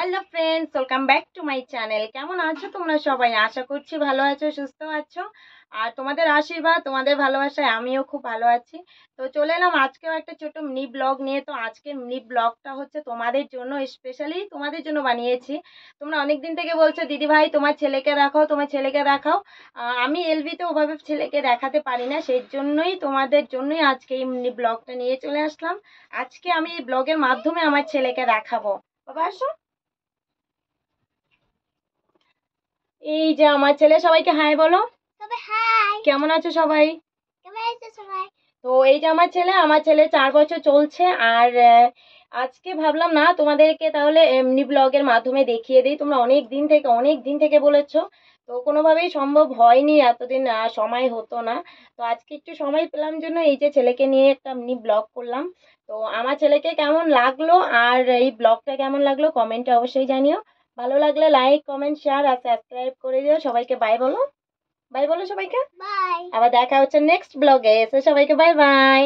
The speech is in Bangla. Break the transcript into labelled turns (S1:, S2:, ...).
S1: Hello friends, welcome back to my channel. কেমন আছো তোমরা সবাই? আশা করছি ভালো আছো, সুস্থ আছো। আর তোমাদের আশীর্বাদ, তোমাদের ভালোবাসায় আমিও খুব ভালো আছি। তো চলে এলাম আজকেও একটা ছোট মিনি ব্লগ নিয়ে। তো আজকের মিনি ব্লগটা হচ্ছে তোমাদের জন্য, স্পেশালি তোমাদের জন্য বানিয়েছি। তোমরা অনেক দিন থেকে বলছো দিদি ভাই তোমার ছেলেকে দেখাও, তোমার ছেলেকে দেখাও। আমি এলবিতে ওভাবে ছেলেকে দেখাতে পারি না, সেই জন্যই তোমাদের জন্যই আজকে এই মিনি ব্লগটা নিয়ে চলে আসলাম। আজকে আমি এই ব্লগের মাধ্যমে আমার ছেলেকে দেখাবো। বাবা আসো। এই যে আমার ছেলে, সবাইকে হাই বলো।
S2: তবে হাই,
S1: কেমন আছো সবাই?
S2: কেমন আছো সবাই?
S1: তো এই যে আমার ছেলে 4 বছর চলছে। আর আজকে ভাবলাম না তোমাদেরকে তাহলে এমনি ব্লগের মাধ্যমে দেখিয়ে দিই। তোমরা অনেক দিন থেকে বলেছো, তো কোনোভাবেই সম্ভব হয়নি, এতদিন সময় হতো না। তো আজকে একটু সময় পেলাম জন্য এই যে ছেলেকে নিয়ে একটা মিনি ব্লগ করলাম। তো আমার ছেলেকে কেমন লাগলো আর এই ব্লগটা কেমন লাগলো কমেন্টে অবশ্যই জানিও। ভালো লাগলে লাইক, কমেন্ট, শেয়ার আর সাবস্ক্রাইব করে দিও। সবাইকে বাই বলো। বাই বলো সবাইকে।
S2: বাই।
S1: আবার দেখা হচ্ছে নেক্সট ব্লগে। এসে সবাইকে বাই বাই।